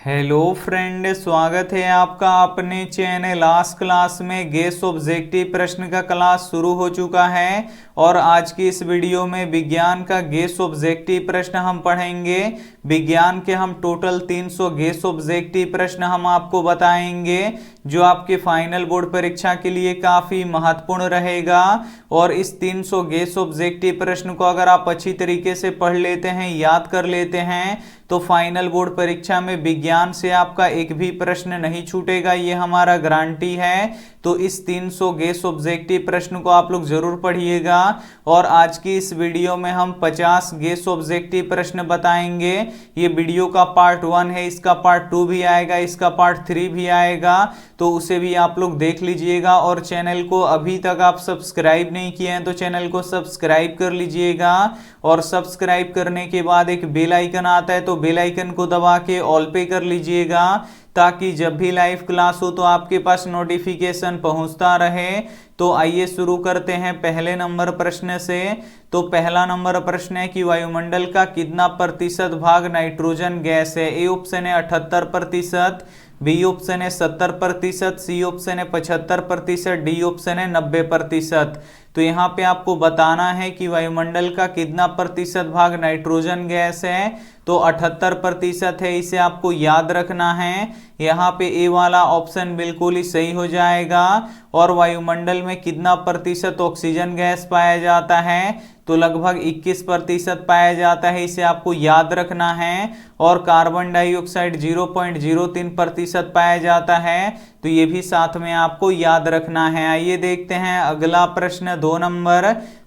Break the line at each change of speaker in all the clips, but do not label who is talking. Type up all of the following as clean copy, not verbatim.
Hello friend, स्वागत है आपका अपने चैनल लास्ट क्लास में। गेस ऑब्जेक्टिव प्रश्न का क्लास शुरू हो चुका है और आज की इस वीडियो में विज्ञान का गेस ऑब्जेक्टिव प्रश्न हम पढ़ेंगे। विज्ञान के हम टोटल 300 गेस ऑब्जेक्टिव प्रश्न हम आपको बताएंगे जो आपके फाइनल बोर्ड परीक्षा के लिए काफी महत्वपूर्ण रहेगा। और इस 300 गेस ऑब्जेक्टिव प्रश्न को अगर आप अच्छी तरीके से पढ़ लेते हैं, याद कर लेते हैं, तो फाइनल बोर्ड परीक्षा में विज्ञान से आपका एक भी प्रश्न नहीं छूटेगा, ये हमारा गारंटी है। तो इस 300 गेस ऑब्जेक्टिव प्रश्न को आप लोग जरूर पढ़िएगा। और आज की इस वीडियो में हम 50 गेस ऑब्जेक्टिव प्रश्न बताएंगे। ये वीडियो का पार्ट 1 है, इसका पार्ट 2 भी आएगा, इसका पार्ट 3 भी आएगा, तो उसे भी आप लोग देख लीजिएगा। और चैनल को अभी तक आप सब्सक्राइब नहीं किए हैं तो चैनल को सब्सक्राइब कर लीजिएगा। और सब्सक्राइब करने के बाद एक बेल आइकन आता है, तो बेल आइकन को दबा के ऑल पे कर लीजिएगा ताकि जब भी लाइव क्लास हो तो आपके पास नोटिफिकेशन पहुंचता रहे। तो आइए शुरू करते हैं पहले नंबर प्रश्न से। तो पहला नंबर प्रश्न है कि वायुमंडल का कितना प्रतिशत भाग नाइट्रोजन गैस है। ए ऑप्शन है 78%, बी ऑप्शन है 70%, सी ऑप्शन है 75%, डी ऑप्शन है 90%। तो यहाँ पे आपको बताना है कि वायुमंडल का कितना प्रतिशत भाग नाइट्रोजन गैस है। तो 78% है, इसे आपको याद रखना है। यहाँ पे ए वाला ऑप्शन बिल्कुल ही सही हो जाएगा। और वायुमंडल में कितना प्रतिशत ऑक्सीजन गैस पाया जाता है, तो लगभग 21% पाया जाता है, इसे आपको याद रखना है। और कार्बन डाइऑक्साइड 0.03% पाया जाता है, तो ये भी साथ में आपको याद रखना है। आइए देखते हैं अगला प्रश्न,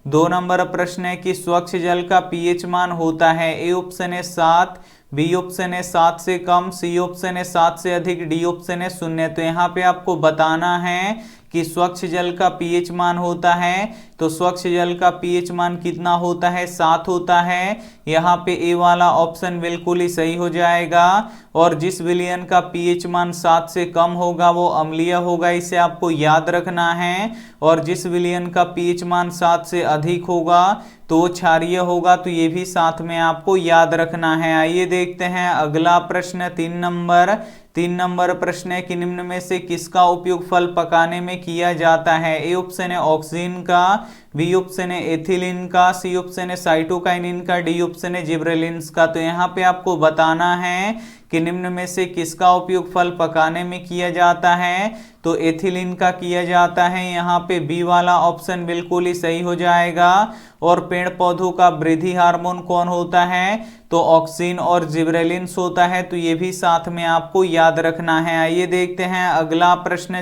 2 नंबर प्रश्न है कि स्वच्छ जल का पीएच मान होता है। ए ऑप्शन है 7, बी ऑप्शन है 7 से कम, सी ऑप्शन है 7 से अधिक, डी ऑप्शन है 0। तो यहाँ पे आपको बताना है कि स्वच्छ जल का पीएच मान होता है। तो स्वच्छ जल का पीएच मान कितना होता है, 7 होता है। यहाँ पे ए वाला ऑप्शन बिल्कुल ही सही हो जाएगा। और जिस विलयन का पीएच मान 7 से कम होगा वो अम्लीय होगा, इसे आपको याद रखना है। और जिस विलयन का पीएच मान 7 से अधिक होगा तो वो क्षारीय होगा, तो ये भी साथ में आपको याद रखना है। आइए देखते हैं अगला प्रश्न, 3 नंबर प्रश्न है कि निम्न में से किसका उपयोग फल पकाने में किया जाता है। ए ऑप्शन है ऑक्सीन का, बी ऑप्शन है एथिलीन का, सी ऑप्शन है साइटोकाइनिन का, डी ऑप्शन है जिब्रेलिन्स का। तो यहाँ पे आपको बताना है कि निम्न में से किसका उपयोग फल पकाने में किया जाता है। तो एथिलीन का किया जाता है, यहाँ पे बी वाला ऑप्शन बिल्कुल ही सही हो जाएगा। और पेड़ पौधों का वृद्धि हार्मोन कौन होता है, तो ऑक्सीन और जिब्रेलिन्स होता है, तो ये भी साथ में आपको याद रखना है। आइए देखते हैं अगला प्रश्न,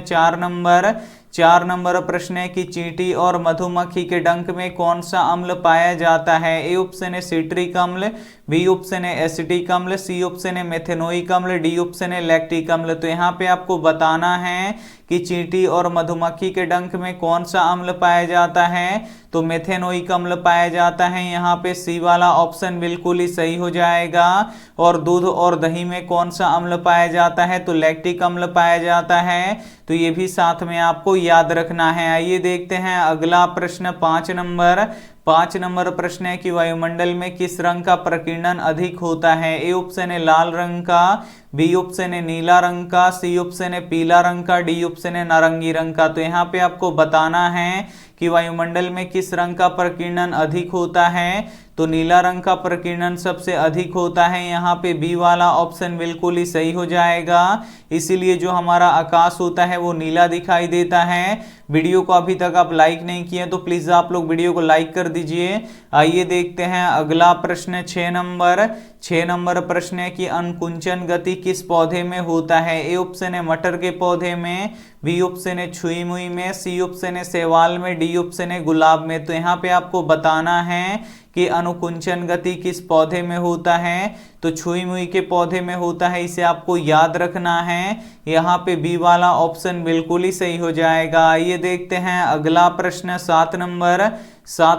4 नंबर प्रश्न है कि चींटी और मधुमक्खी के डंक में कौन सा अम्ल पाया जाता है। ए ऑप्शन है सिट्रिक अम्ल, बी ऑप्शन है एसिटिक अम्ल, सी ऑप्शन है मेथेनोइक अम्ल, डी ऑप्शन है लैक्टिक अम्ल। तो यहाँ पे आपको बताना है कि चींटी और मधुमक्खी के डंक में कौन सा अम्ल पाया जाता है। तो मेथेनोइक अम्ल पाया जाता है, यहाँ पे सी वाला ऑप्शन बिल्कुल ही सही हो जाएगा। और दूध और दही में कौन सा अम्ल पाया जाता है, तो लैक्टिक अम्ल पाया जाता है, तो ये भी साथ में आपको याद रखना है। आइए देखते हैं अगला प्रश्न, 5 नंबर प्रश्न है कि वायुमंडल में किस रंग का प्रकीर्णन अधिक होता है। ए ऑप्शन है लाल रंग का, बी ऑप्शन है नीला रंग का, सी ऑप्शन है पीला रंग का, डी ऑप्शन है नारंगी रंग का। तो यहाँ पे आपको बताना है कि वायुमंडल में किस रंग का प्रकीर्णन अधिक होता है। तो नीला रंग का प्रकीर्णन सबसे अधिक होता है, यहाँ पे बी वाला ऑप्शन बिल्कुल ही सही हो जाएगा। इसीलिए जो हमारा आकाश होता है वो नीला दिखाई देता है। वीडियो को अभी तक आप लाइक नहीं किए तो प्लीज आप लोग वीडियो को लाइक कर दीजिए। आइए देखते हैं अगला प्रश्न, 6 नंबर प्रश्न है कि अनुकुंचन गति किस पौधे में होता है। ए ऑप्शन है मटर के पौधे में, बी ऑप्शन है छुई मुई में, सी ऑप्शन है शैवाल में, डी ऑप्शन है गुलाब में। तो यहाँ पे आपको बताना है कि अनुकुंचन गति किस पौधे में होता है। तो छुई मुई के पौधे में होता है, इसे आपको याद रखना है। यहाँ पे बी वाला ऑप्शन बिल्कुल ही सही हो जाएगा। आइए देखते हैं अगला प्रश्न, 7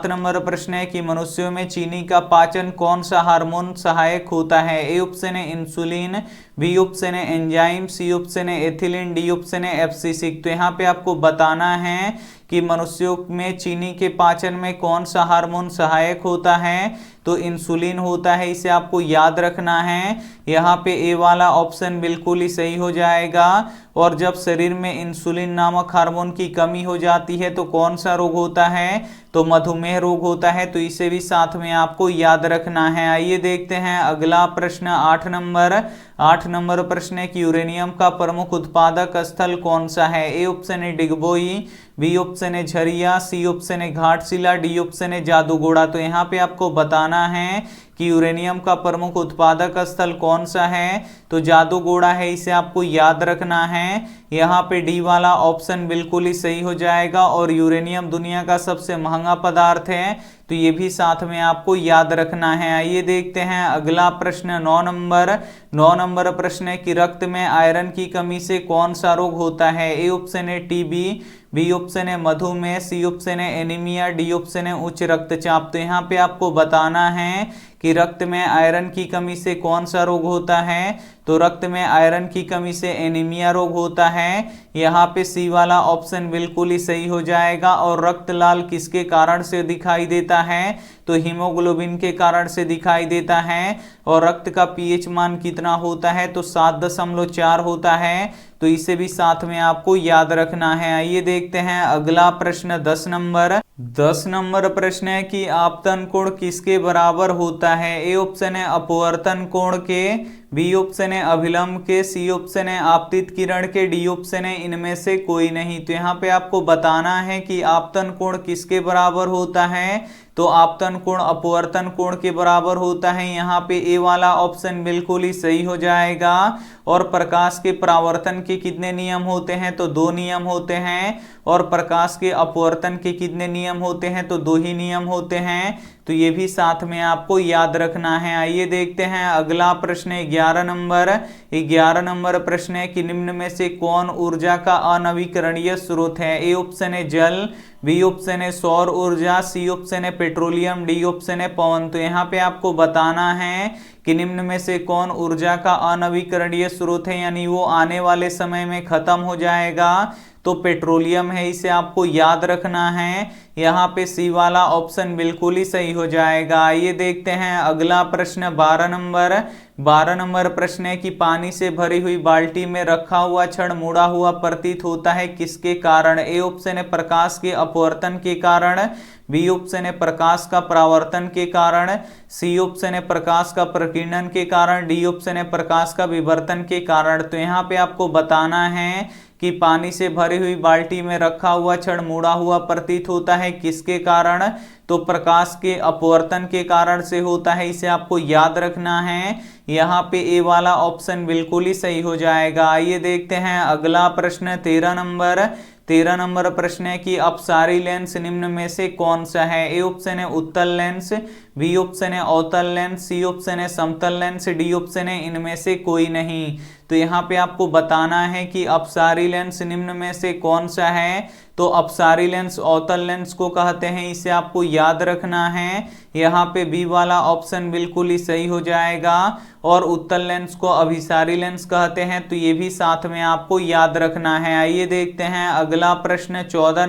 नंबर प्रश्न है कि मनुष्यों में चीनी का पाचन कौन सा हार्मोन सहायक होता है। ए ऑप्शन है इंसुलिन, बी ऑप्शन है एंजाइम, सी ऑप्शन है एथिलीन, डी ऑप्शन है एब्सिसिक। तो यहाँ पे आपको बताना है कि मनुष्यों में चीनी के पाचन में कौन सा हार्मोन सहायक होता है, तो इंसुलिन होता है, इसे आपको याद रखना है। यहाँ पे ए वाला ऑप्शन बिल्कुल ही सही हो जाएगा। और जब शरीर में इंसुलिन नामक हार्मोन की कमी हो जाती है तो कौन सा रोग होता है, तो मधुमेह रोग होता है, तो इसे भी साथ में आपको याद रखना है। आइए देखते हैं अगला प्रश्न 8 नंबर प्रश्न है कि यूरेनियम का प्रमुख उत्पादक स्थल कौन सा है। ए ऑप्शन है डिगबोई, बी ऑप्शन है झरिया, सी ऑप्शन है घाटशिला, डी ऑप्शन है जादूगोड़ा। तो यहाँ पे आपको बताना है कि यूरेनियम का प्रमुख उत्पादक स्थल कौन सा है, तो जादूगोड़ा है, इसे आपको याद रखना है। यहाँ पे डी वाला ऑप्शन बिल्कुल ही सही हो जाएगा। और यूरेनियम दुनिया का सबसे महंगा पदार्थ है, तो ये भी साथ में आपको याद रखना है। आइए देखते हैं अगला प्रश्न 9 नंबर प्रश्न है कि रक्त में आयरन की कमी से कौन सा रोग होता है। ए ऑप्शन है टीबी, बी ऑप्शन है मधुमेह, सी ऑप्शन है एनीमिया, डी ऑप्शन है उच्च रक्तचाप। तो यहाँ पे आपको बताना है कि रक्त में आयरन की कमी से कौन सा रोग होता है, तो रक्त में आयरन की कमी से एनीमिया रोग होता है। यहाँ पे सी वाला ऑप्शन बिल्कुल ही सही हो जाएगा। और रक्त लाल किसके कारण से दिखाई देता है, तो हीमोग्लोबिन के कारण से दिखाई देता है। और रक्त का पीएच मान कितना होता है, तो 7.4 होता है, तो इसे भी साथ में आपको याद रखना है। आइए देखते हैं अगला प्रश्न 10 नंबर प्रश्न है कि आपतन कोण किसके बराबर होता है। ए ऑप्शन है अपवर्तन कोण के, बी ऑप्शन है अभिलंब के, सी ऑप्शन है आपतित किरण के, डी ऑप्शन है इनमें से कोई नहीं। तो यहाँ पे आपको बताना है कि आपतन कोण किसके बराबर होता है, तो आपतन कोण अपवर्तन कोण के बराबर होता है। यहाँ पे ए वाला ऑप्शन बिल्कुल ही सही हो जाएगा। और प्रकाश के परावर्तन के कितने नियम होते हैं, तो 2 नियम होते हैं। और प्रकाश के अपवर्तन के कितने नियम होते हैं, तो 2 ही नियम होते हैं, तो ये भी साथ में आपको याद रखना है। आइए देखते हैं अगला प्रश्न 11 नंबर प्रश्न है कि निम्न में से कौन ऊर्जा का अनवीकरणीय स्रोत है। ए ऑप्शन है जल, बी ऑप्शन है सौर ऊर्जा, सी ऑप्शन है पेट्रोलियम, डी ऑप्शन है पवन। तो यहाँ पे आपको बताना है कि निम्न में से कौन ऊर्जा का अनवीकरणीय स्रोत है, यानी वो आने वाले समय में खत्म हो जाएगा, तो पेट्रोलियम है, इसे आपको याद रखना है। यहाँ पे सी वाला ऑप्शन बिल्कुल ही सही हो जाएगा। आइए देखते हैं अगला प्रश्न 12 नंबर प्रश्न है कि पानी से भरी हुई बाल्टी में रखा हुआ छड़ मुड़ा हुआ प्रतीत होता है किसके कारण। ए ऑप्शन है प्रकाश के अपवर्तन के कारण, बी ऑप्शन है प्रकाश का परावर्तन के कारण, सी ऑप्शन है प्रकाश का प्रकीर्णन के कारण, डी ऑप्शन है प्रकाश का विवर्तन के कारण। तो यहाँ पे आपको बताना है कि पानी से भरी हुई बाल्टी में रखा हुआ छड़ मुड़ा हुआ प्रतीत होता है किसके कारण, तो प्रकाश के अपवर्तन के कारण से होता है, इसे आपको याद रखना है। यहाँ पे ए वाला ऑप्शन बिल्कुल ही सही हो जाएगा। आइए देखते हैं अगला प्रश्न 13 नंबर प्रश्न है कि अपसारी लेंस निम्न में से कौन सा है। ए ऑप्शन है उत्तल लेंस, बी ऑप्शन है अवतल लेंस, सी ऑप्शन है समतल लेंस, डी ऑप्शन है इनमें से कोई नहीं। तो यहाँ पे आपको बताना है कि अपसारी लेंस निम्न में से कौन सा है, तो अपसारी लेंस अवतल लेंस को कहते हैं, इसे आपको याद रखना है। यहाँ पे बी वाला ऑप्शन बिल्कुल ही सही हो जाएगा। और उत्तल लेंस को अभिसारी लेंस कहते हैं, तो ये भी साथ में आपको याद रखना है। आइए देखते हैं अगला प्रश्न 14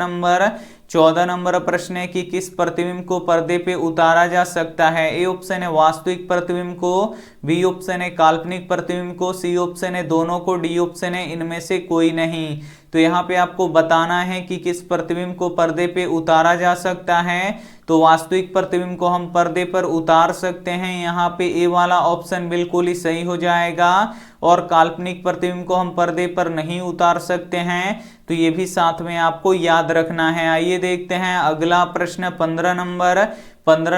नंबर प्रश्न है कि किस प्रतिबिंब को पर्दे पे उतारा जा सकता है। ए ऑप्शन है वास्तविक प्रतिबिंब को, बी ऑप्शन है काल्पनिक प्रतिबिंब को, सी ऑप्शन है दोनों को, डी ऑप्शन है इनमें से कोई नहीं। तो यहाँ पे आपको बताना है कि किस प्रतिबिंब को पर्दे पे उतारा जा सकता है, तो वास्तविक प्रतिबिंब को हम पर्दे पर उतार सकते हैं। यहाँ पे ए वाला ऑप्शन बिल्कुल ही सही हो जाएगा। और काल्पनिक प्रतिबिंब को हम पर्दे पर नहीं उतार सकते हैं, तो ये भी साथ में आपको याद रखना है। आइए देखते हैं अगला प्रश्न 15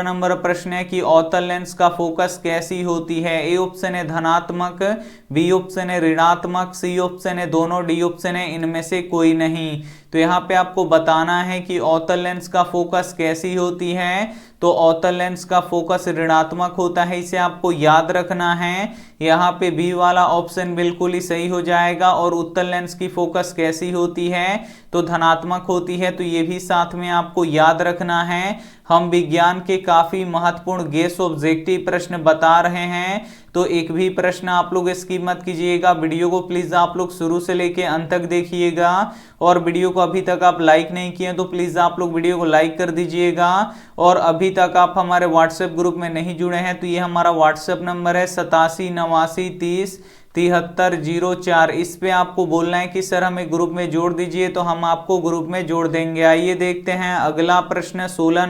नंबर प्रश्न है कि अवतल लेंस का फोकस कैसी होती है। ए ऑप्शन है धनात्मक, बी ऑप्शन है ऋणात्मक, सी ऑप्शन है दोनों, डी ऑप्शन है इनमें से कोई नहीं। तो यहाँ पे आपको बताना है कि अवतल लेंस का फोकस कैसी होती है, तो अवतल लेंस का फोकस ऋणात्मक होता है, इसे आपको याद रखना है। यहाँ पे बी वाला ऑप्शन बिल्कुल ही सही हो जाएगा। और उत्तल लेंस की फोकस कैसी होती है, तो धनात्मक होती है, तो ये भी साथ में आपको याद रखना है। हम विज्ञान के काफी महत्वपूर्ण गैस ऑब्जेक्टिव प्रश्न बता रहे हैं, तो एक भी प्रश्न आप लोग स्किप मत कीजिएगा। वीडियो को प्लीज आप लोग शुरू से लेके अंत तक देखिएगा और वीडियो को अभी तक आप लाइक नहीं किए तो प्लीज आप लोग वीडियो को लाइक कर दीजिएगा। और अभी तक आप हमारे व्हाट्सएप ग्रुप में नहीं जुड़े हैं तो ये हमारा व्हाट्सएप नंबर है 8789307304। इस पे आपको बोलना है कि सर हमें ग्रुप में जोड़ दीजिए तो हम आपको ग्रुप में जोड़ देंगे। आइए देखते हैं अगला प्रश्न 16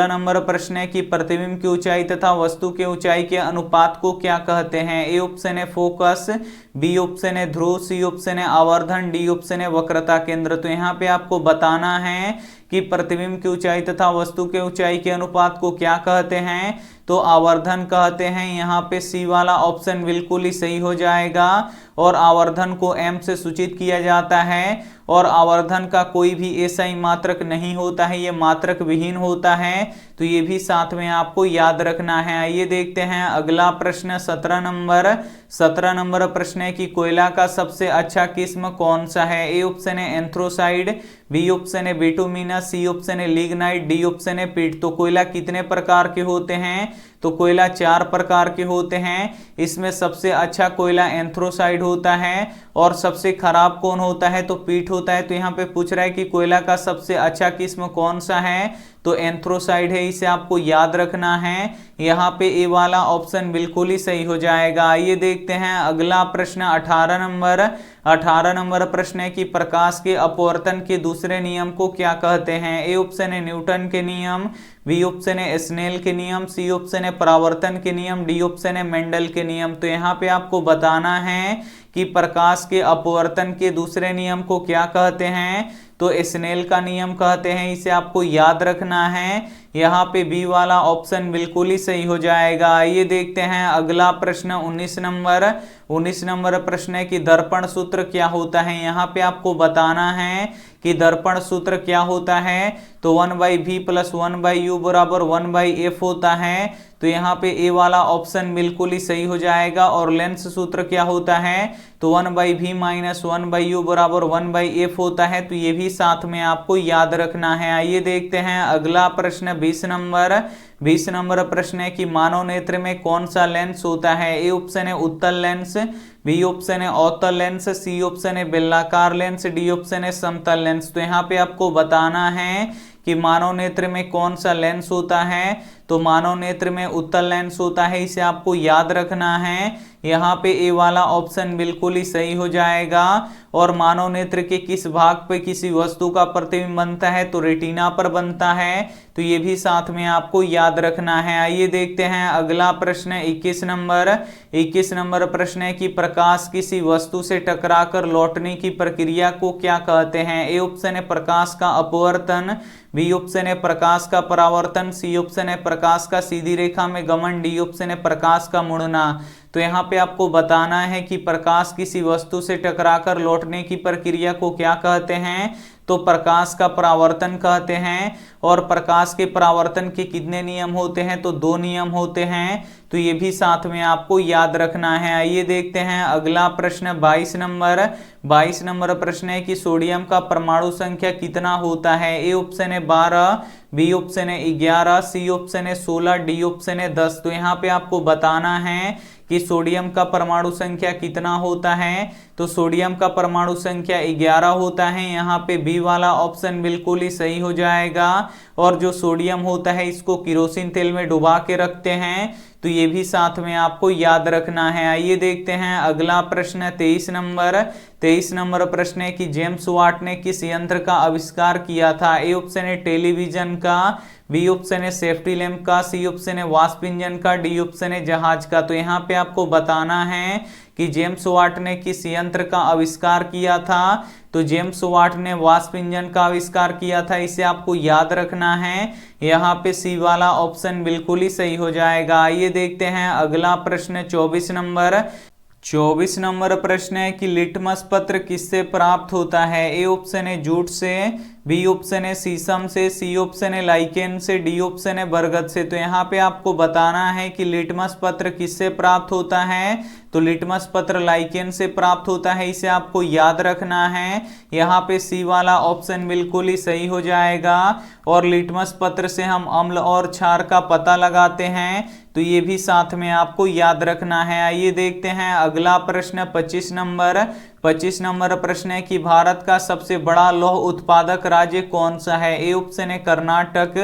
नंबर प्रश्न है कि प्रतिबिंब की ऊंचाई तथा वस्तु के ऊंचाई के अनुपात को क्या कहते हैं। ए ऑप्शन है फोकस, बी ऑप्शन है ध्रुव, सी ऑप्शन है आवर्धन, डी ऑप्शन है वक्रता केंद्र। तो यहाँ पे आपको बताना है कि प्रतिबिंब की ऊंचाई तथा वस्तु के ऊंचाई के अनुपात को क्या कहते हैं, तो आवर्धन कहते हैं। यहाँ पे सी वाला ऑप्शन बिल्कुल ही सही हो जाएगा और आवर्धन को m से सूचित किया जाता है और आवर्धन का कोई भी ऐसा ही मात्रक नहीं होता है, ये मात्रक विहीन होता है, तो ये भी साथ में आपको याद रखना है। आइए देखते हैं अगला प्रश्न 17 नंबर प्रश्न है कि कोयला का सबसे अच्छा किस्म कौन सा है। ए ऑप्शन है एंथ्रोसाइड, बी ऑप्शन है बिटुमिनस, सी ऑप्शन है लिग्नाइट, डी ऑप्शन है पिट। तो कोयला कितने प्रकार के होते हैं, तो कोयला 4 प्रकार के होते हैं। इसमें सबसे अच्छा कोयला एंथ्रोसाइड होता है और सबसे खराब कौन होता है, तो पीट होता है। तो यहाँ पे पूछ रहा है कि कोयला का सबसे अच्छा किस्म कौन सा है, तो एंथ्रोसाइड है, इसे आपको याद रखना है। यहाँ पे ए वाला ऑप्शन बिल्कुल ही सही हो जाएगा। आइए देखते हैं अगला प्रश्न 18 नंबर प्रश्न है कि प्रकाश के अपवर्तन के दूसरे नियम को क्या कहते हैं। ए ऑप्शन है न्यूटन के नियम, बी ऑप्शन है स्नेल के नियम, सी ऑप्शन है परावर्तन के नियम, डी ऑप्शन है मेंडल के नियम। तो यहाँ पे आपको बताना है कि प्रकाश के अपवर्तन के दूसरे नियम को क्या कहते हैं, तो स्नेल का नियम कहते हैं, इसे आपको याद रखना है। यहाँ पे बी वाला ऑप्शन बिल्कुल ही सही हो जाएगा। आइए देखते हैं अगला प्रश्न 19 नंबर प्रश्न है कि दर्पण सूत्र क्या होता है। यहाँ पे आपको बताना है कि दर्पण सूत्र क्या होता है, तो 1/v + 1/u = 1/f होता है। तो यहाँ पे ए वाला ऑप्शन बिल्कुल ही सही हो जाएगा। और लेंस सूत्र क्या होता है, तो 1/v - 1/u = 1/f होता है। तो ये भी साथ में आपको याद रखना है। आइए देखते हैं अगला प्रश्न 20 नंबर प्रश्न है कि मानव नेत्र में कौन सा लेंस होता है। ए ऑप्शन है उत्तल लेंस, बी ऑप्शन है अवतल लेंस, सी ऑप्शन है बेलनाकार लेंस, डी ऑप्शन है समतल लेंस। तो यहाँ पे आपको बताना है कि मानव नेत्र में कौन सा लेंस होता है, तो मानव नेत्र में उत्तल लेंस होता है, इसे आपको याद रखना है। यहाँ पे ए वाला ऑप्शन बिल्कुल ही सही हो जाएगा। और मानव नेत्र के किस भाग पे किसी वस्तु का प्रतिबिंब बनता है, तो रेटिना पर बनता है, तो ये भी साथ में आपको याद रखना है। आइए देखते हैं अगला प्रश्न 21 नंबर प्रश्न है कि प्रकाश किसी वस्तु से टकराकर लौटने की प्रक्रिया को क्या कहते हैं। ए ऑप्शन है प्रकाश का अपवर्तन, बी ऑप्शन है प्रकाश का परावर्तन, सी ऑप्शन है प्रकाश का सीधी रेखा में गमन, डी ऑप्शन है प्रकाश का मुड़ना। तो यहाँ पे आपको बताना है कि प्रकाश किसी वस्तु से टकराकर लौटने की प्रक्रिया को क्या कहते हैं, तो प्रकाश का परावर्तन कहते हैं। और प्रकाश के परावर्तन के कितने नियम होते हैं, तो 2 नियम होते हैं, तो ये भी साथ में आपको याद रखना है। आइए देखते हैं अगला प्रश्न 22 नंबर प्रश्न है कि सोडियम का परमाणु संख्या कितना होता है। ए ऑप्शन है 12, बी ऑप्शन है 11, सी ऑप्शन है 16, डी ऑप्शन है 10। तो यहाँ पे आपको बताना है कि सोडियम का परमाणु संख्या कितना होता है, तो सोडियम का परमाणु संख्या 11 होता है। यहाँ पे बी वाला ऑप्शन बिल्कुल ही सही हो जाएगा। और जो सोडियम होता है इसको केरोसिन तेल में डुबा के रखते हैं, तो ये भी साथ में आपको याद रखना है। आइए देखते हैं अगला प्रश्न 23 नंबर प्रश्न है कि जेम्स वाट ने किस यंत्र का आविष्कार किया था। ए ऑप्शन है टेलीविजन का, बी ऑप्शन है सेफ्टी लैंप का, सी ऑप्शन है वाष्प इंजन का, डी ऑप्शन है जहाज का। तो यहाँ पे आपको बताना है कि जेम्स वाट ने किस यंत्र का आविष्कार किया था, तो जेम्स वाट ने वाष्प इंजन का आविष्कार किया था, इसे आपको याद रखना है। यहाँ पे सी वाला ऑप्शन बिल्कुल ही सही हो जाएगा। आइए देखते हैं अगला प्रश्न 24 नंबर प्रश्न है कि लिटमस पत्र किससे प्राप्त होता है। ए ऑप्शन है जूट से, बी ऑप्शन है शीशम से, सी ऑप्शन है लाइकेन से, डी ऑप्शन है बरगद से। तो यहाँ पे आपको बताना है कि लिटमस पत्र किससे प्राप्त होता है, तो लिटमस पत्र लाइकेन से प्राप्त होता है, इसे आपको याद रखना है। यहाँ पे सी वाला ऑप्शन बिल्कुल ही सही हो जाएगा। और लिटमस पत्र से हम अम्ल और क्षार का पता लगाते हैं, तो ये भी साथ में आपको याद रखना है। आइए देखते हैं अगला प्रश्न 25 नंबर प्रश्न है कि भारत का सबसे बड़ा लौह उत्पादक राज्य कौन सा है। ए ऑप्शन है कर्नाटक,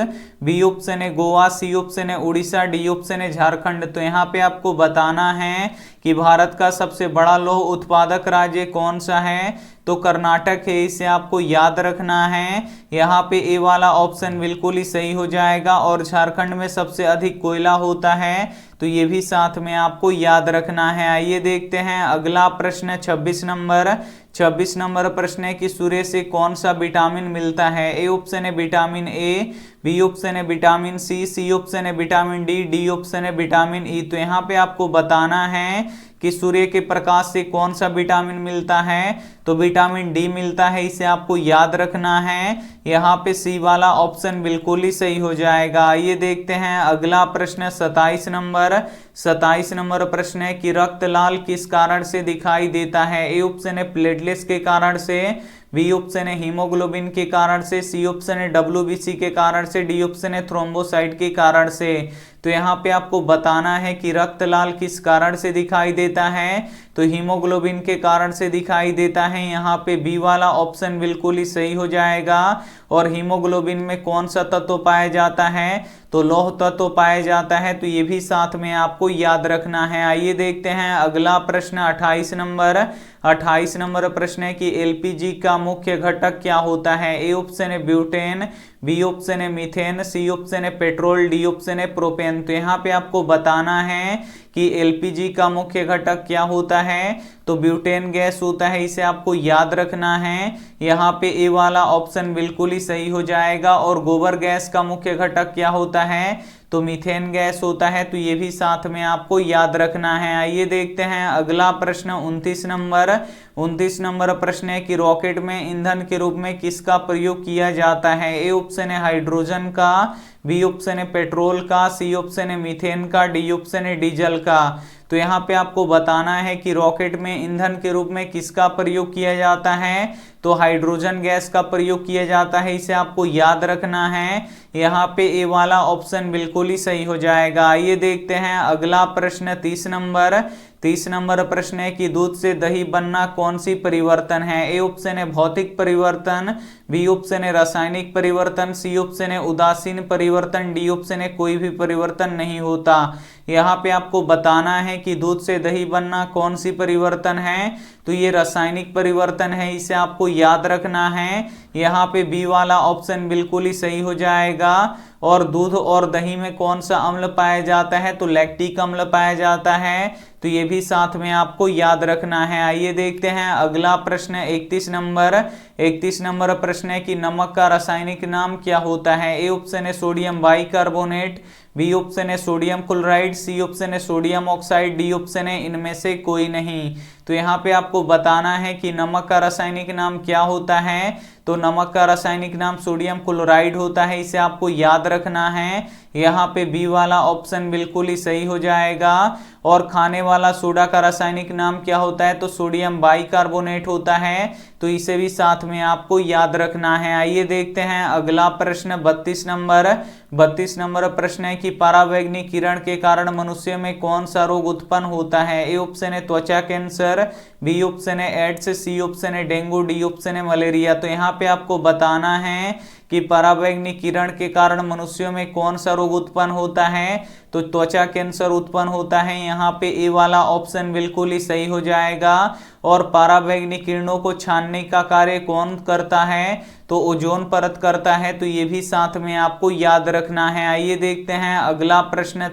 बी ऑप्शन है गोवा, सी ऑप्शन है उड़ीसा, डी ऑप्शन है झारखंड। तो यहाँ पे आपको बताना है कि भारत का सबसे बड़ा लौह उत्पादक राज्य कौन सा है, तो कर्नाटक है, इसे आपको याद रखना है। यहाँ पे ए वाला ऑप्शन बिल्कुल ही सही हो जाएगा। और झारखंड में सबसे अधिक कोयला होता है, तो ये भी साथ में आपको याद रखना है। आइए देखते हैं अगला प्रश्न 26 नंबर प्रश्न है कि सूर्य से कौन सा विटामिन मिलता है। ए ऑप्शन है विटामिन ए, बी ऑप्शन है विटामिन सी ऑप्शन है विटामिन डी ऑप्शन है विटामिन ई। तो यहाँ पे आपको बताना है कि सूर्य के प्रकाश से कौन सा विटामिन मिलता है, तो विटामिन डी मिलता है, इसे आपको याद रखना है। यहाँ पे सी वाला ऑप्शन बिल्कुल ही सही हो जाएगा। आइए देखते हैं अगला प्रश्न 27 नंबर प्रश्न है कि रक्त लाल किस कारण से दिखाई देता है। ए ऑप्शन है प्लेटलेट्स के कारण से, बी ऑप्शन है हीमोग्लोबिन के कारण से, सी ऑप्शन है डब्ल्यूबीसी के कारण से, डी ऑप्शन है थ्रोम्बोसाइट के कारण से। तो यहाँ पे आपको बताना है कि रक्त लाल किस कारण से दिखाई देता है, तो हीमोग्लोबिन के कारण से दिखाई देता है। यहाँ पे बी वाला ऑप्शन बिल्कुल ही सही हो जाएगा। और हीमोग्लोबिन में कौन सा तत्व पाया जाता है, तो लौह तत्व पाया जाता है, तो ये भी साथ में आपको याद रखना है। आइए देखते हैं अगला प्रश्न 28 नंबर प्रश्न है कि एलपीजी का मुख्य घटक क्या होता है। ए ऑप्शन है ब्यूटेन, बी ऑप्शन है मीथेन, सी ऑप्शन है पेट्रोल, डी ऑप्शन है प्रोपेन। तो यहाँ पे आपको बताना है कि एलपीजी का मुख्य घटक क्या होता है, तो ब्यूटेन गैस होता है, इसे आपको याद रखना है। यहाँ पे ए वाला ऑप्शन बिल्कुल ही सही हो जाएगा। और गोबर गैस का मुख्य घटक क्या होता है, तो मीथेन गैस होता है, तो ये भी साथ में आपको याद रखना है। आइए देखते हैं अगला प्रश्न 29 नंबर प्रश्न है कि रॉकेट में ईंधन के रूप में किसका प्रयोग किया जाता है। ए ऑप्शन है हाइड्रोजन का, बी ऑप्शन है पेट्रोल का, सी ऑप्शन है मीथेन का, डी ऑप्शन है डीजल का। तो यहाँ पे आपको बताना है कि रॉकेट में ईंधन के रूप में किसका प्रयोग किया जाता है, तो हाइड्रोजन गैस का प्रयोग किया जाता है, इसे आपको याद रखना है। यहाँ पे ए वाला ऑप्शन बिल्कुल ही सही हो जाएगा। आइए देखते हैं अगला प्रश्न 30 नंबर प्रश्न है कि दूध से दही बनना कौन सी परिवर्तन है। ए ऑप्शन है भौतिक परिवर्तन, बी ऑप्शन है रासायनिक परिवर्तन, सी ऑप्शन है उदासीन परिवर्तन, डी ऑप्शन है कोई भी परिवर्तन नहीं होता। यहाँ पे आपको बताना है कि दूध से दही बनना कौन सी परिवर्तन है, तो ये रासायनिक परिवर्तन है, इसे आपको याद रखना है। यहाँ पे बी वाला ऑप्शन बिल्कुल ही सही हो जाएगा। और दूध और दही में कौन सा अम्ल पाया जाता है, तो लैक्टिक अम्ल पाया जाता है, तो ये भी साथ में आपको याद रखना है। आइए देखते हैं अगला प्रश्न 31 नंबर प्रश्न है कि नमक का रासायनिक नाम क्या होता है। ए ऑप्शन है सोडियम बाइकार्बोनेट, बी ऑप्शन है सोडियम क्लोराइड, सी ऑप्शन है सोडियम ऑक्साइड, डी ऑप्शन है इनमें से कोई नहीं। तो यहाँ पे आपको बताना है कि नमक का रासायनिक नाम क्या होता है, तो नमक का रासायनिक नाम सोडियम क्लोराइड होता है, इसे आपको याद रखना है। यहाँ पे बी वाला ऑप्शन बिल्कुल ही सही हो जाएगा। और खाने वाला सोडा का रासायनिक नाम क्या होता है, तो सोडियम बाइकार्बोनेट होता है, तो इसे भी साथ में आपको याद रखना है। आइए देखते हैं अगला प्रश्न 32 नंबर प्रश्न है कि परावैंगनिक किरण के कारण मनुष्य में कौन सा रोग उत्पन्न होता है। ए ऑप्शन है त्वचा कैंसर, बी ऑप्शन है एड्स, सी ऑप्शन है डेंगू, डी ऑप्शन है मलेरिया। तो यहाँ पे आपको बताना है कि परावैंगनिक किरण के कारण मनुष्यों में कौन सा रोग उत्पन्न होता है, तो त्वचा कैंसर उत्पन्न होता है। यहाँ पे ए वाला ऑप्शन बिल्कुल ही सही हो जाएगा। और परावैंगनिक किरणों को छानने का कार्य कौन करता है, तो ओजोन परत करता है, तो ये भी साथ में आपको याद रखना है। आइए देखते हैं अगला प्रश्न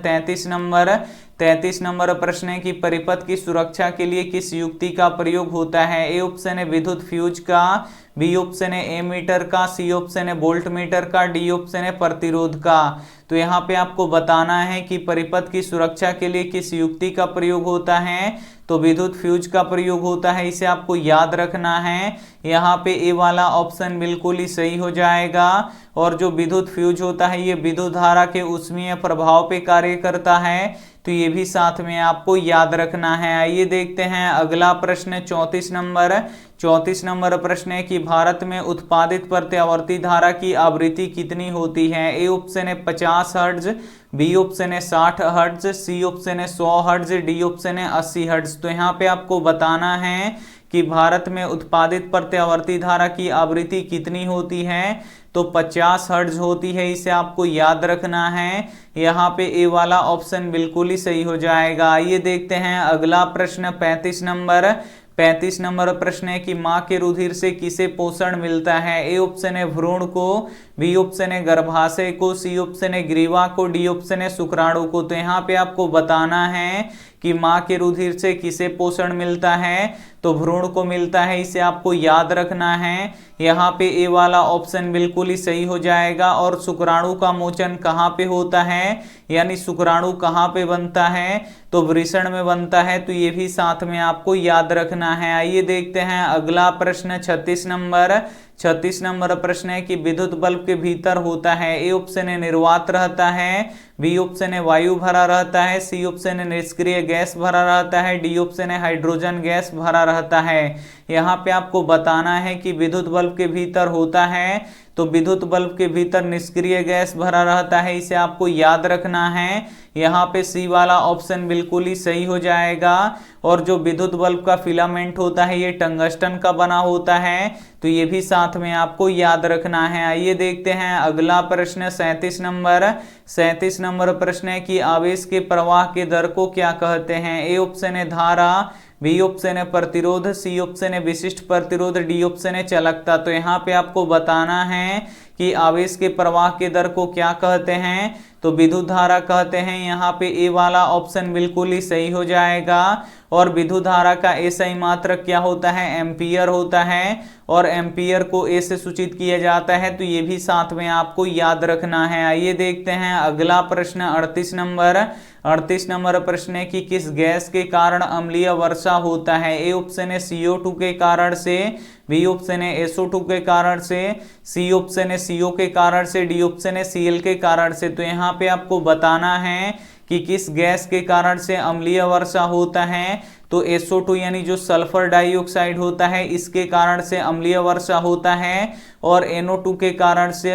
33 नंबर प्रश्न है कि परिपथ की सुरक्षा के लिए किस युक्ति का प्रयोग होता है। ए ऑप्शन है विद्युत फ्यूज का, बी ऑप्शन है एमीटर का, सी ऑप्शन है वोल्ट मीटर का, डी ऑप्शन है प्रतिरोध का। तो यहाँ पे आपको बताना है कि परिपथ की सुरक्षा के लिए किस युक्ति का प्रयोग होता है, तो विद्युत फ्यूज का प्रयोग होता है, इसे आपको याद रखना है। यहाँ पे ए वाला ऑप्शन बिल्कुल ही सही हो जाएगा। और जो विद्युत फ्यूज होता है ये विद्युत धारा के ऊष्मीय प्रभाव पे कार्य करता है, तो ये भी साथ में आपको याद रखना है। आइए देखते हैं अगला प्रश्न 34 नंबर। 34 नंबर प्रश्न है कि भारत में उत्पादित प्रत्यावर्ती धारा की आवृत्ति कितनी होती है। ए ऑप्शन है 50 हर्ट्ज, बी ऑप्शन है 60 हर्ट्ज, सी ऑप्शन है 100 हर्ट्ज, डी ऑप्शन है 80 हर्ट्ज। तो यहाँ पे आपको बताना है कि भारत में उत्पादित प्रत्यावर्ती धारा की आवृत्ति कितनी होती है। तो 50 हर्ट्ज होती है, इसे आपको याद रखना है। यहाँ पे ए वाला ऑप्शन बिल्कुल ही सही हो जाएगा। आइए देखते हैं अगला प्रश्न 35 नंबर। 35 नंबर प्रश्न है कि मां के रुधिर से किसे पोषण मिलता है। ए ऑप्शन है भ्रूण को, बी ऑप्शन है गर्भाशय को, सी ऑप्शन है ग्रीवा को, डी ऑप्शन है शुक्राणु को। तो यहाँ पे आपको बताना है कि मां के रुधिर से किसे पोषण मिलता है। तो भ्रूण को मिलता है, इसे आपको याद रखना है। यहाँ पे ए वाला ऑप्शन बिल्कुल ही सही हो जाएगा। और शुक्राणु का मोचन कहाँ पे होता है, यानी शुक्राणु कहाँ पे बनता है, तो वृषण में बनता है। तो ये भी साथ में आपको याद रखना है। आइए देखते हैं अगला प्रश्न 36 नंबर। 36 नंबर प्रश्न है कि विद्युत बल्ब के भीतर होता है। ए ऑप्शन है निर्वात रहता है, बी ऑप्शन है वायु भरा रहता है, सी ऑप्शन है निष्क्रिय गैस भरा रहता है, डी ऑप्शन है हाइड्रोजन गैस भरा रहता है। यहाँ पे आपको बताना है कि विद्युत बल्ब के भीतर होता है। तो विद्युत बल्ब के भीतर निष्क्रिय गैस भरा रहता है, इसे आपको याद रखना है। यहाँ पे सी वाला ऑप्शन बिल्कुल ही सही हो जाएगा। और जो विद्युत बल्ब का फिलामेंट होता है ये टंगस्टन का बना होता है। तो ये भी साथ में आपको याद रखना है। आइए देखते हैं अगला प्रश्न 37 नंबर। 37 नंबर प्रश्न है कि आवेश के प्रवाह के दर को क्या कहते हैं। ए ऑप्शन है धारा, बी ऑप्शन है प्रतिरोध, सी ऑप्शन है विशिष्ट प्रतिरोध, डी ऑप्शन है चालकता। तो यहाँ पे आपको बताना है कि आवेश के प्रवाह के दर को क्या कहते हैं। तो विद्युत धारा कहते हैं। यहाँ पे ए वाला ऑप्शन बिल्कुल ही सही हो जाएगा। और विद्युत धारा का एसआई मात्रक क्या होता है, एम्पियर होता है। और एम्पियर को ए से सूचित किया जाता है। तो ये भी साथ में आपको याद रखना है। आइए देखते हैं अगला प्रश्न 38 नंबर। 38 नंबर प्रश्न है कि किस गैस के कारण अम्लीय वर्षा होता है। ए ऑप्शन है CO2 के कारण से, बी ऑप्शन है SO2 के कारण से, सी ऑप्शन है CO के कारण से, डी ऑप्शन है Cl के कारण से। तो यहाँ पे आपको बताना है कि किस गैस के कारण से अम्लीय वर्षा होता है। तो SO2 यानी जो सल्फर डाइऑक्साइड होता है इसके कारण से अम्लीय वर्षा होता है। और NO2 के कारण से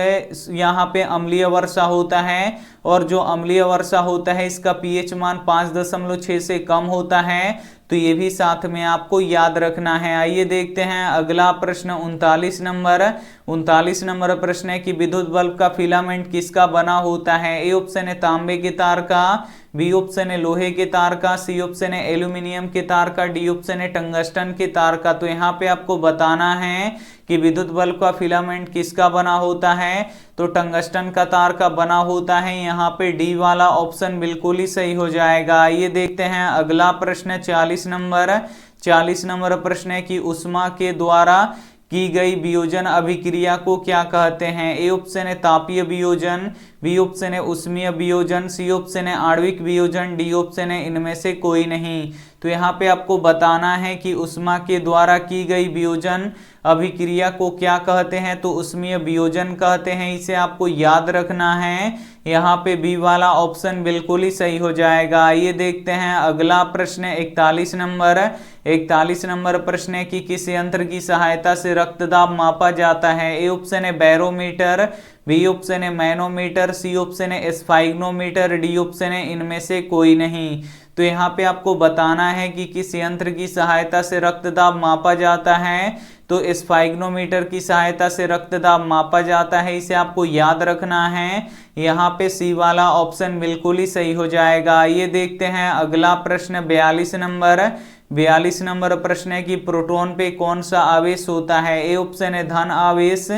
यहाँ पे अम्लीय वर्षा होता है। और जो अम्लीय वर्षा होता है इसका pH मान 5.6 से कम होता है। तो ये भी साथ में आपको याद रखना है। आइए देखते हैं अगला प्रश्न 39 नंबर। 39 नंबर प्रश्न है कि विद्युत बल्ब का फिलामेंट किसका बना होता है। ए ऑप्शन है तांबे के तार का, बी ऑप्शन है लोहे के तार का, सी ऑप्शन है एल्यूमिनियम के तार का, डी ऑप्शन है टंगस्टन के तार का। तो यहाँ पे आपको बताना है कि विद्युत बल्ब का फिलामेंट किसका बना होता है। तो टंगस्टन का तार का बना होता है। यहाँ पे डी वाला ऑप्शन बिल्कुल ही सही हो जाएगा। आइए देखते हैं अगला प्रश्न 40 नंबर। 40 नंबर प्रश्न है कि ऊष्मा के द्वारा की गई वियोजन अभिक्रिया को क्या कहते हैं। ए ऑप्शन है तापीय वियोजन, बी ऑप्शन है उष्मीय वियोजन, सी ऑप्शन है आणविक वियोजन, डी ऑप्शन है इनमें से कोई नहीं। तो यहाँ पे आपको बताना है कि ऊष्मा के द्वारा की गई वियोजन अभिक्रिया को क्या कहते हैं। तो उष्मीय वियोजन कहते हैं, इसे आपको याद रखना है। यहाँ पे बी वाला ऑप्शन बिल्कुल ही सही हो जाएगा। आइए देखते हैं अगला प्रश्न 41 नंबर। 41 नंबर प्रश्न है कि किस यंत्र की सहायता से रक्तदाब मापा जाता है। ए ऑप्शन है बैरोमीटर, बी ऑप्शन है मैनोमीटर, सी ऑप्शन है स्फाइग्नोमीटर, डी ऑप्शन है इनमें से कोई नहीं। तो यहाँ पे आपको बताना है कि किस यंत्र की सहायता से रक्तदाब मापा जाता है। तो स्फाइग्नोमीटर की सहायता से रक्तदाब मापा जाता है, इसे आपको याद रखना है। यहाँ पे सी वाला ऑप्शन बिल्कुल ही सही हो जाएगा। ये देखते हैं अगला प्रश्न 42 नंबर। 42 नंबर प्रश्न है कि प्रोटॉन पे कौन सा आवेश होता है। ए ऑप्शन है धन आवेश,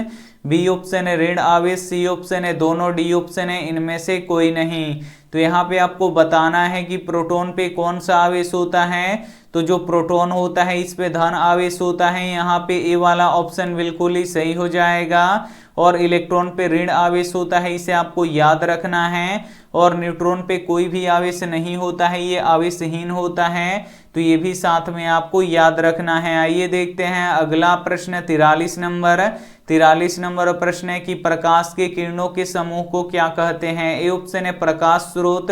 बी ऑप्शन है ऋण आवेश, सी ऑप्शन है दोनों, डी ऑप्शन है इनमें से कोई नहीं। तो यहाँ पे आपको बताना है कि प्रोटॉन पे कौन सा आवेश होता है। तो जो प्रोटॉन होता है इस पे धन आवेश होता है। यहाँ पे ए वाला ऑप्शन बिल्कुल ही सही हो जाएगा। और इलेक्ट्रॉन पे ऋण आवेश होता है, इसे आपको याद रखना है। और न्यूट्रॉन पे कोई भी आवेश नहीं होता है, ये आवेशहीन होता है। तो ये भी साथ में आपको याद रखना है। आइए देखते हैं अगला प्रश्न 43 नंबर। 43 नंबर प्रश्न है कि प्रकाश के किरणों के समूह को क्या कहते हैं। ए ऑप्शन है प्रकाश स्रोत,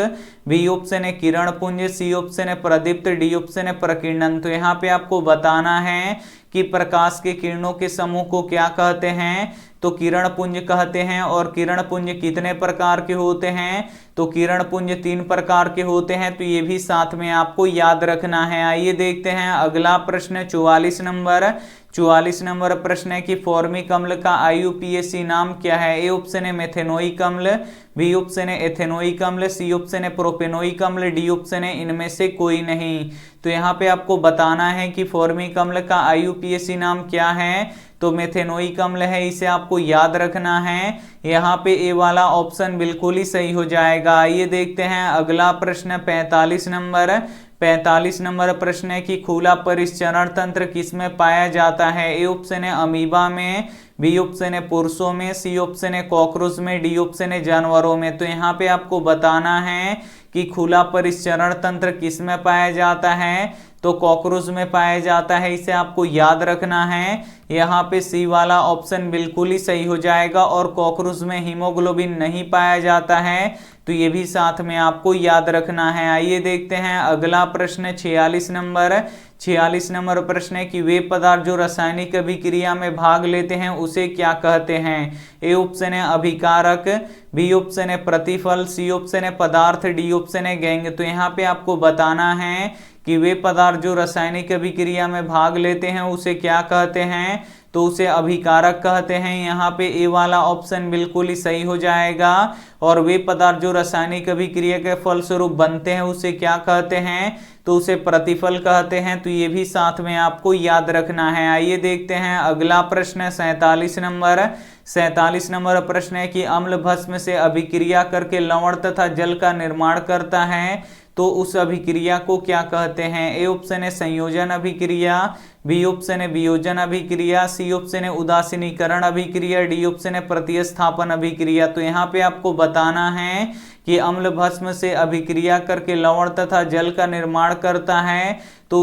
बी ऑप्शन है किरण पुंज, सी ऑप्शन है प्रदीप्त, डी ऑप्शन है प्रकीर्णन। तो यहाँ पे आपको बताना है कि प्रकाश के किरणों के समूह को क्या कहते हैं, तो किरण पुंज कहते हैं। और किरण पुंज कितने प्रकार के होते हैं, तो किरण पुंज 3 प्रकार के होते हैं। तो ये भी साथ में आपको याद रखना है। आइए देखते हैं अगला प्रश्न 44 नंबर। 44 नंबर प्रश्न है कि फॉर्मिक अम्ल का IUPAC नाम क्या है। ए ऑप्शन है मेथेनोइक अम्ल, बी ऑप्शन है एथेनोइक अम्ल, सी ऑप्शन है प्रोपेनोइक अम्ल, डी ऑप्शन है इनमें से कोई नहीं। तो यहाँ पे आपको बताना है कि फॉर्मिक अम्ल का IUPAC नाम क्या है, तो मेथेनोइक अम्ल है, इसे आपको याद रखना है। यहाँ पे ए वाला ऑप्शन बिल्कुल ही सही हो जाएगा। आइए देखते हैं अगला प्रश्न 45 नंबर। 45 नंबर प्रश्न है कि खुला परिसंचरण तंत्र किसमें पाया जाता है। ए ऑप्शन है अमीबा में, बी ऑप्शन है पुरुषों में, सी ऑप्शन है कॉकरोच में, डी ऑप्शन है जानवरों में। तो यहाँ पे आपको बताना है कि खुला परिसंचरण तंत्र किसमें पाया जाता है, तो कॉकरोच में पाया जाता है, इसे आपको याद रखना है। यहाँ पे सी वाला ऑप्शन बिल्कुल ही सही हो जाएगा। और कॉकरोच में हीमोग्लोबिन नहीं पाया जाता है, तो ये भी साथ में आपको याद रखना है। आइए देखते हैं अगला प्रश्न 46 नंबर। 46 नंबर प्रश्न है कि वे पदार्थ जो रासायनिक अभिक्रिया में भाग लेते हैं उसे क्या कहते हैं। ए ऑप्शन है अभिकारक, बी ऑप्शन है प्रतिफल, सी ऑप्शन है पदार्थ, डी ऑप्शन है गैंग। तो यहाँ पे आपको बताना है कि वे पदार्थ जो रासायनिक अभिक्रिया में भाग लेते हैं उसे क्या कहते हैं, तो उसे अभिकारक कहते हैं। यहाँ पे ए वाला ऑप्शन बिल्कुल ही सही हो जाएगा। और वे पदार्थ जो रासायनिक अभिक्रिया के फलस्वरूप बनते हैं उसे क्या कहते हैं, तो उसे प्रतिफल कहते हैं। तो ये भी साथ में आपको याद रखना है। आइए देखते हैं अगला प्रश्न 47 नंबर। 47 नंबर प्रश्न है कि अम्ल भस्म से अभिक्रिया करके लवण तथा जल का निर्माण करता है, तो उस अभिक्रिया को क्या कहते हैं। ए ऑप्शन है संयोजन अभिक्रिया, बी ऑप्शन है वियोजन अभिक्रिया, सी ऑप्शन है उदासीनीकरण अभिक्रिया, डी ऑप्शन है प्रतिस्थापन अभिक्रिया। तो यहाँ पे आपको बताना है कि अम्ल भस्म से अभिक्रिया करके लवण तथा जल का निर्माण करता है, तो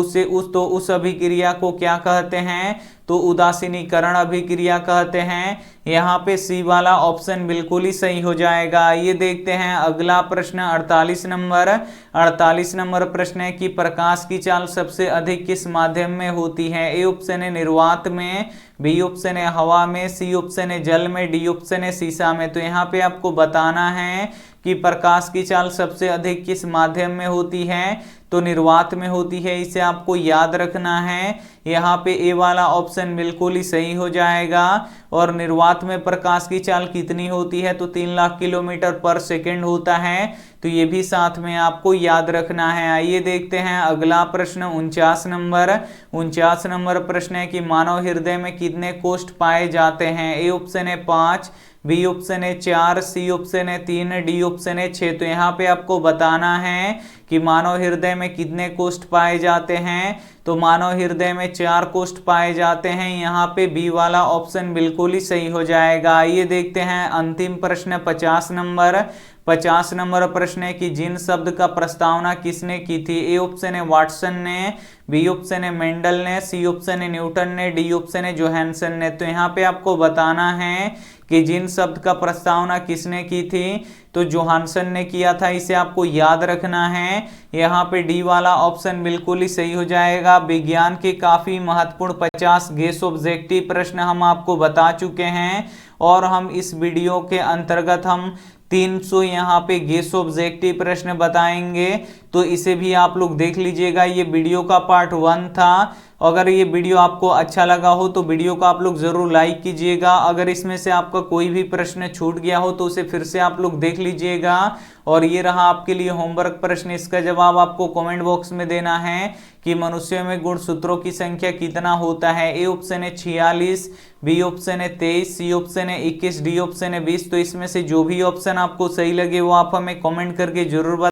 उस अभिक्रिया को क्या कहते हैं, तो उदासीनीकरण अभिक्रिया कहते हैं। यहाँ पे सी वाला ऑप्शन बिल्कुल ही सही हो जाएगा। ये देखते हैं अगला प्रश्न 48 नंबर। 48 नंबर प्रश्न है कि प्रकाश की चाल सबसे अधिक किस माध्यम में होती है। ए ऑप्शन है निर्वात में, बी ऑप्शन है हवा में, सी ऑप्शन है जल में, डी ऑप्शन है सीसा में। तो यहाँ पे आपको बताना है कि प्रकाश की चाल सबसे अधिक किस माध्यम में होती है, तो निर्वात में होती है, इसे आपको याद रखना है। यहाँ पे ए वाला ऑप्शन बिल्कुल ही सही हो जाएगा। और निर्वात में प्रकाश की चाल कितनी होती है, तो 3 लाख किलोमीटर पर सेकेंड होता है। तो ये भी साथ में आपको याद रखना है। आइए देखते हैं अगला प्रश्न 49 नंबर। 49 नंबर प्रश्न है कि मानव हृदय में कितने कोष्ठ पाए जाते हैं। ए ऑप्शन है 5, बी ऑप्शन है 4, सी ऑप्शन है 3, डी ऑप्शन है 6। तो यहाँ पे आपको बताना है कि मानव हृदय में कितने कोष्ठ पाए जाते हैं, तो मानव हृदय में 4 कोष्ठ पाए जाते हैं। यहाँ पे बी वाला ऑप्शन बिल्कुल ही सही हो जाएगा। आइए देखते हैं अंतिम प्रश्न 50 नंबर। 50 नंबर प्रश्न है कि जिन शब्द का प्रस्तावना किसने की थी। ए ऑप्शन है वाटसन ने, बी ऑप्शन है मेंडल ने, सी ऑप्शन है न्यूटन ने, डी ऑप्शन है जोहानसन ने। तो यहाँ पे आपको बताना है कि जिन शब्द का प्रस्तावना किसने की थी, तो जोहानसन ने किया था, इसे आपको याद रखना है। यहाँ पे डी वाला ऑप्शन बिल्कुल ही सही हो जाएगा। विज्ञान के काफी महत्वपूर्ण 50 गेस ऑब्जेक्टिव प्रश्न हम आपको बता चुके हैं, और हम इस वीडियो के अंतर्गत हम 300 यहाँ पे गेस ऑब्जेक्टिव प्रश्न बताएंगे, तो इसे भी आप लोग देख लीजिएगा। ये वीडियो का पार्ट 1 था। अगर ये वीडियो आपको अच्छा लगा हो तो वीडियो को आप लोग जरूर लाइक कीजिएगा। अगर इसमें से आपका कोई भी प्रश्न छूट गया हो तो उसे फिर से आप लोग देख लीजिएगा। और ये रहा आपके लिए होमवर्क प्रश्न, इसका जवाब आपको कमेंट बॉक्स में देना है कि मनुष्यों में गुणसूत्रों की संख्या कितना होता है। ए ऑप्शन है 46, बी ऑप्शन है 23, सी ऑप्शन है 21, डी ऑप्शन है 20। तो इसमें से जो भी ऑप्शन आपको सही लगे वो आप हमें कमेंट करके जरूर